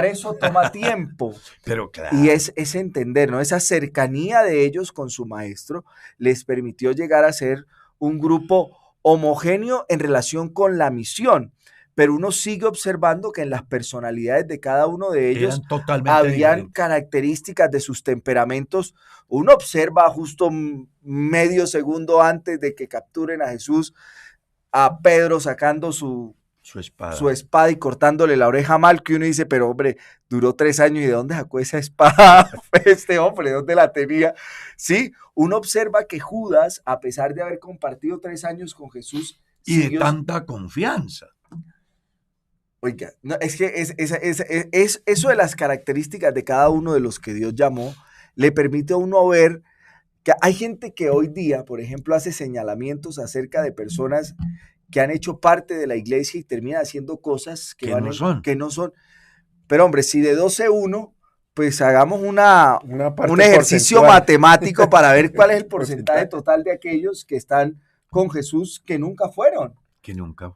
eso toma tiempo. Pero claro. Y es entender, ¿no? Esa cercanía de ellos con su maestro les permitió llegar a ser un grupo homogéneo en relación con la misión. Pero uno sigue observando que en las personalidades de cada uno de ellos habían diferentes características de sus temperamentos. Uno observa justo medio segundo antes de que capturen a Jesús, a Pedro sacando su espada y cortándole la oreja a Malco, y uno dice, pero hombre, duró 3 años, ¿y de dónde sacó esa espada este hombre? ¿De dónde la tenía? Sí, uno observa que Judas, a pesar de haber compartido 3 años con Jesús, y de tanta confianza. Oiga, no, es que es eso de las características de cada uno de los que Dios llamó, le permite a uno ver que hay gente que hoy día, por ejemplo, hace señalamientos acerca de personas que han hecho parte de la iglesia y terminan haciendo cosas que no son. Pero hombre, si de 12-1, pues hagamos un ejercicio matemático para ver cuál es el porcentaje total de aquellos que están con Jesús que nunca fueron.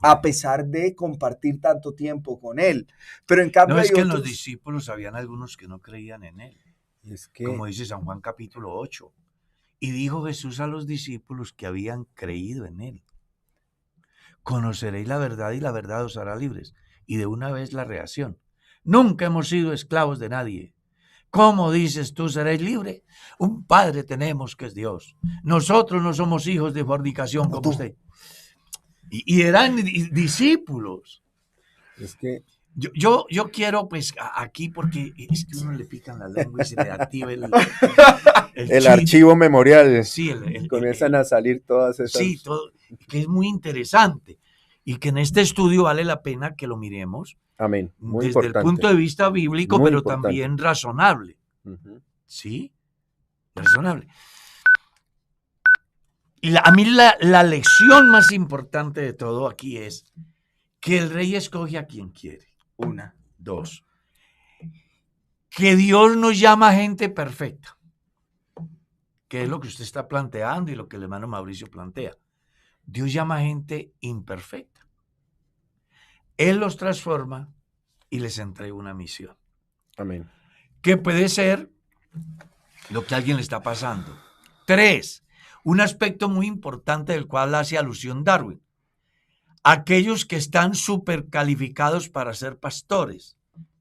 A pesar de compartir tanto tiempo con él. Pero en cambio no, es que en los discípulos habían algunos que no creían en él. Como dice San Juan capítulo 8. Y dijo Jesús a los discípulos que habían creído en él: conoceréis la verdad y la verdad os hará libres. Y de una vez la reacción: nunca hemos sido esclavos de nadie. ¿Cómo dices tú seréis libre? Un padre tenemos que es Dios. Nosotros no somos hijos de fornicación como usted. Y eran discípulos. Es que yo quiero, pues, aquí, porque es que uno le pican la lengua y se le activa el archivo memorial. Sí, comienzan a salir todas esas. Sí, todo, que es muy interesante. Y que en este estudio vale la pena que lo miremos. Amén. Muy desde importante. el punto de vista bíblico, muy pero importante. También razonable. ¿Sí? Razonable. Y a mí la lección más importante de todo aquí es que el rey escoge a quien quiere. 1, 2. Que Dios nos llama a gente perfecta, que es lo que usted está planteando y lo que el hermano Mauricio plantea. Dios llama a gente imperfecta. Él los transforma y les entrega una misión. Amén. Que puede ser lo que a alguien le está pasando. 3. Un aspecto muy importante del cual hace alusión Darwin: aquellos que están súper calificados para ser pastores,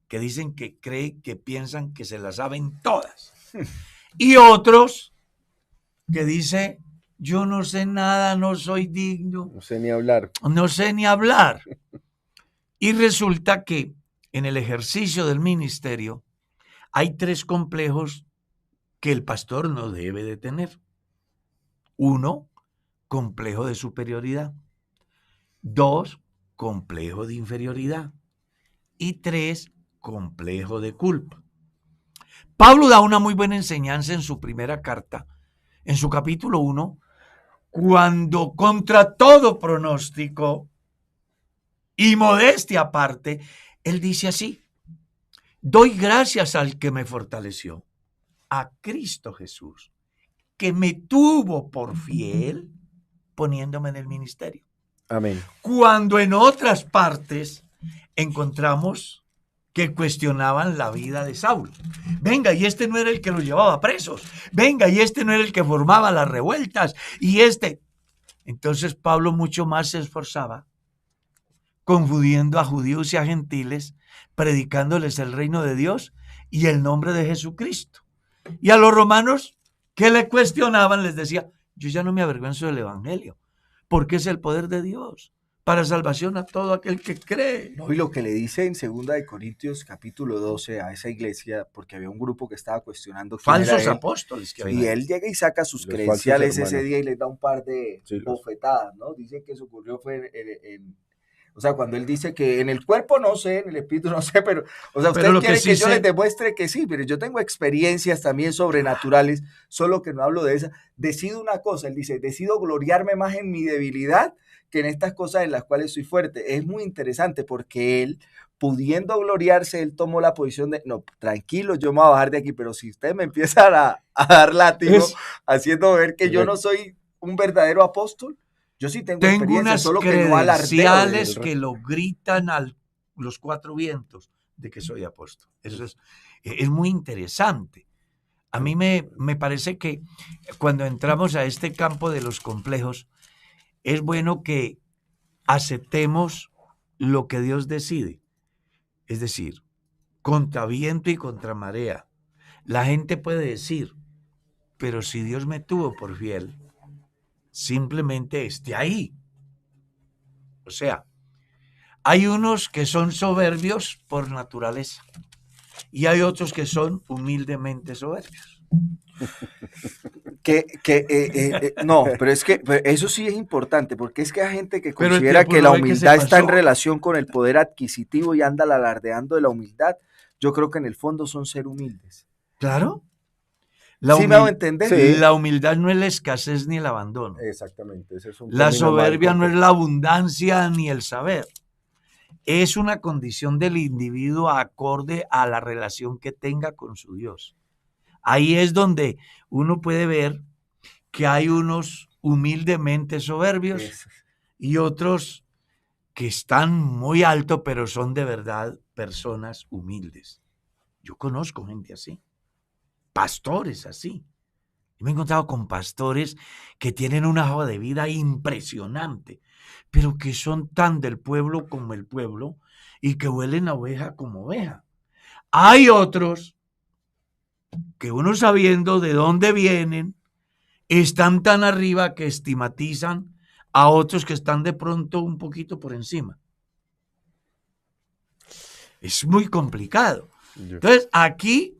que dicen que creen, que piensan que se las saben todas. Y otros que dicen: yo no sé nada, no soy digno. No sé ni hablar. No sé ni hablar. Y resulta que en el ejercicio del ministerio hay 3 complejos que el pastor no debe de tener. 1, complejo de superioridad. 2, complejo de inferioridad. Y 3, complejo de culpa. Pablo da una muy buena enseñanza en su primera carta, en su capítulo 1, cuando contra todo pronóstico y modestia aparte, él dice así: doy gracias al que me fortaleció, a Cristo Jesús, que me tuvo por fiel poniéndome en el ministerio. Amén. Cuando en otras partes encontramos que cuestionaban la vida de Saulo. Venga, y este no era el que los llevaba presos. Venga, y este no era el que formaba las revueltas. Y este. Entonces Pablo mucho más se esforzaba confundiendo a judíos y a gentiles, predicándoles el reino de Dios y el nombre de Jesucristo. Y a los romanos que le cuestionaban les decía, yo ya no me avergüenzo del evangelio, porque es el poder de Dios para salvación a todo aquel que cree. No, y lo que le dice en 2 Corintios capítulo 12 a esa iglesia, porque había un grupo que estaba cuestionando quién era Falsos él, apóstoles que y había. él llega y saca sus Los credenciales falsos ese hermanos. día y les da un par de Sí, bofetadas, ¿no? Dice que eso ocurrió fue o sea, cuando él dice que en el cuerpo no sé, en el espíritu no sé, pero, o sea, Pero ustedes lo que quieren sí que yo sé- les demuestre que sí, pero yo tengo experiencias también sobrenaturales, solo que no hablo de esa. Decido una cosa, él dice, decido gloriarme más en mi debilidad que en estas cosas en las cuales soy fuerte. Es muy interesante porque él, pudiendo gloriarse, él tomó la posición de, no, tranquilo, yo me voy a bajar de aquí, pero si ustedes me empiezan a dar látigo, Es- haciendo ver que yo no soy un verdadero apóstol, yo sí tengo Tengo experiencia, unas solo que no alardeo de credenciales él. que lo gritan a los cuatro vientos de que soy apóstol. Eso es muy interesante. A mí me parece que cuando entramos a este campo de los complejos, es bueno que aceptemos lo que Dios decide. Es decir, contra viento y contra marea. La gente puede decir, pero si Dios me tuvo por fiel, simplemente esté ahí. O sea, hay unos que son soberbios por naturaleza y hay otros que son humildemente soberbios. No, pero es que pero eso sí es importante, porque es que hay gente que Pero el considera tiempo que no la ve que se humildad está en pasó. relación con el poder adquisitivo y anda alardeando de la humildad. Yo creo que en el fondo son ser humildes. Claro. ¿Sí me hago entender? Sí. La humildad no es la escasez ni el abandono. Exactamente, ese es un La término mal soberbia no es compuesto. la abundancia ni el saber. Es una condición del individuo acorde a la relación que tenga con su Dios. Ahí es donde uno puede ver que hay unos humildemente soberbios Eso. y otros que están muy alto, pero son de verdad personas humildes. Yo conozco gente así, pastores así. Yo me he encontrado con pastores que tienen una hoja de vida impresionante, pero que son tan del pueblo como el pueblo y que huelen a oveja como oveja. Hay otros que uno sabiendo de dónde vienen, están tan arriba que estigmatizan a otros que están de pronto un poquito por encima. Es muy complicado. Entonces, aquí,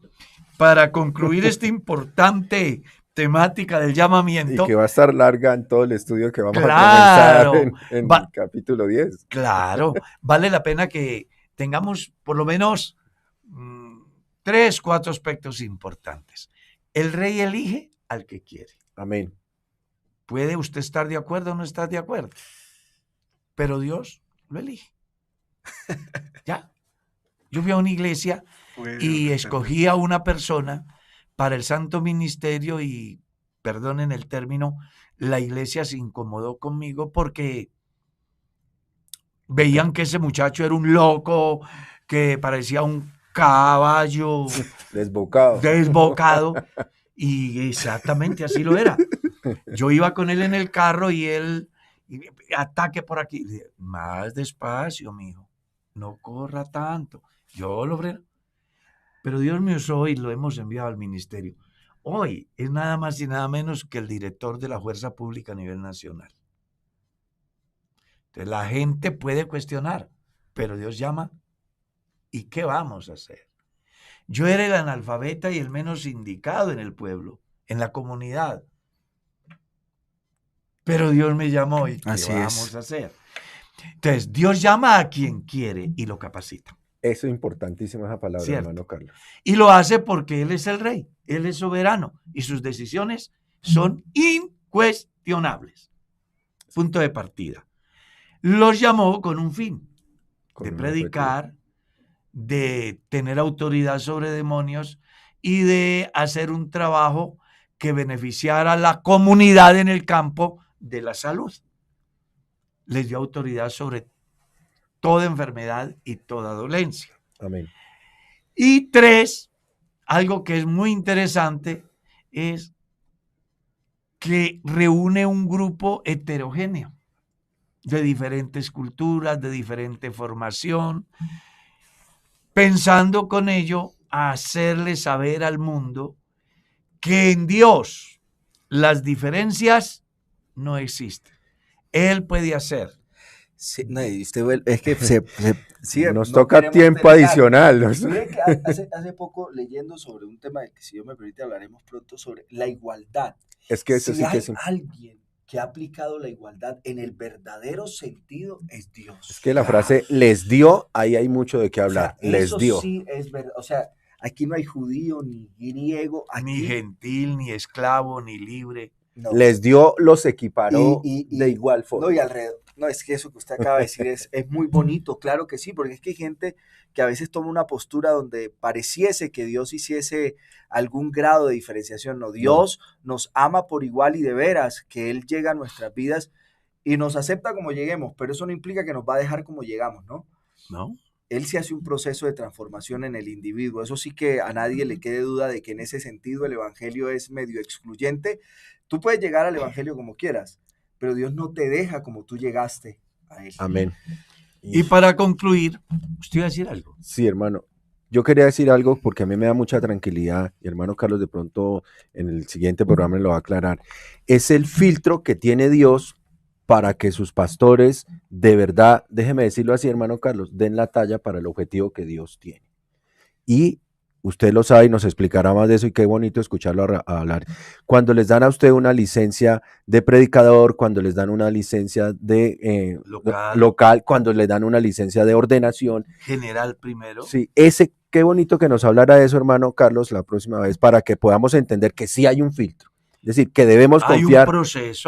para concluir esta importante temática del Y llamamiento, que va a estar larga en todo el estudio que vamos Claro, a comenzar en va- capítulo 10. claro, vale la pena que tengamos por lo menos 3, 4 aspectos importantes. El rey elige al que quiere. Amén. Puede usted estar de acuerdo o no estar de acuerdo, pero Dios lo elige. Ya. Yo fui a una iglesia y escogí a una persona para el santo ministerio y, perdonen el término, la iglesia se incomodó conmigo porque veían que ese muchacho era un loco, que parecía un caballo Desbocado. desbocado, y exactamente así lo era. Yo iba con él en el carro y él, ataque por aquí. Le dije, más despacio, mijo, no corra tanto. Yo lo freno. Pero Dios me usó y lo hemos enviado al ministerio. Hoy es nada más y nada menos que el director de la Fuerza Pública a nivel nacional. Entonces, la gente puede cuestionar, pero Dios llama. ¿Y qué vamos a hacer? Yo era el analfabeta y el menos indicado en el pueblo, en la comunidad. Pero Dios me llamó y ¿qué Así vamos es. a hacer? Entonces, Dios llama a quien quiere y lo capacita. Eso es importantísima esa palabra, Cierto. hermano Carlos. Y lo hace porque Él es el rey, Él es soberano y sus decisiones son incuestionables. Punto de partida. Los llamó con un fin, Con de un predicar, de tener autoridad sobre demonios y de hacer un trabajo que beneficiara a la comunidad en el campo de la salud. Les dio autoridad sobre toda enfermedad y toda dolencia. Amén. Y 3, algo que es muy interesante, es que reúne un grupo heterogéneo. de diferentes culturas, de diferente formación, pensando con ello a hacerle saber al mundo que en Dios las diferencias no existen. Él puede hacer. Sí, no, y es que sí, Nos no toca queremos tiempo terminar. adicional. Mire que hace poco leyendo sobre un tema del que, si Dios me permite, hablaremos pronto, sobre la igualdad. Es que eso Si sí que hay es... alguien que ha aplicado la igualdad en el verdadero sentido, es Dios. Es que la frase les dio, ahí hay mucho de qué O sea, hablar. Les eso dio. sí es verdad. O sea, aquí no hay judío ni griego, aquí Ni gentil, ni esclavo, ni libre. no. Les dio, los equiparó de igual forma. No, y alrededor. No, es que eso que usted acaba de decir es muy bonito, claro que sí, porque es que hay gente que a veces toma una postura donde pareciese que Dios hiciese algún grado de diferenciación. No, Dios nos ama por igual y de veras, que Él llega a nuestras vidas y nos acepta como lleguemos, pero eso no implica que nos va a dejar como llegamos, ¿no? ¿No? Él sí hace un proceso de transformación en el individuo. Eso sí que a nadie le quede duda de que en ese sentido el evangelio es medio excluyente. Tú puedes llegar al evangelio como quieras, pero Dios no te deja como tú llegaste a él. Amén. Y para concluir, ¿usted iba a decir algo? Sí, hermano. Yo quería decir algo porque a mí me da mucha tranquilidad, y hermano Carlos de pronto en el siguiente programa lo va a aclarar. Es el filtro que tiene Dios para que sus pastores de verdad, déjeme decirlo así, hermano Carlos, den la talla para el objetivo que Dios tiene. Y usted lo sabe y nos explicará más de eso, y qué bonito escucharlo a hablar. Cuando les dan a usted una licencia de predicador, cuando les dan una licencia de local, cuando les dan una licencia de ordenación. General primero. Sí, qué bonito que nos hablara de eso, hermano Carlos, la próxima vez, para que podamos entender que sí hay un filtro. Es decir, que debemos confiar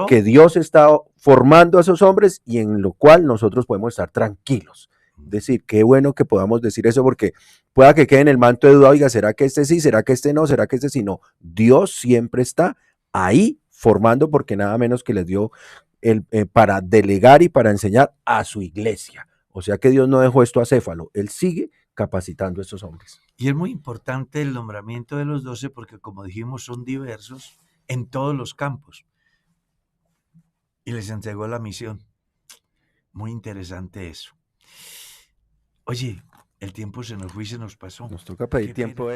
que Dios está formando a esos hombres y en lo cual nosotros podemos estar tranquilos. Es decir, qué bueno que podamos decir eso, porque pueda que quede en el manto de duda, oiga, ¿será que este sí? ¿Será que este no? ¿Será que este sí? No. Dios siempre está ahí formando, porque nada menos que les dio para delegar y para enseñar a su iglesia. O sea que Dios no dejó esto acéfalo, Él sigue capacitando a estos hombres. Y es muy importante el nombramiento de los 12 porque, como dijimos, son diversos en todos los campos. Y les entregó la misión. Muy interesante eso. Oye, el tiempo se nos fue y se nos pasó. Nos toca pedir tiempo.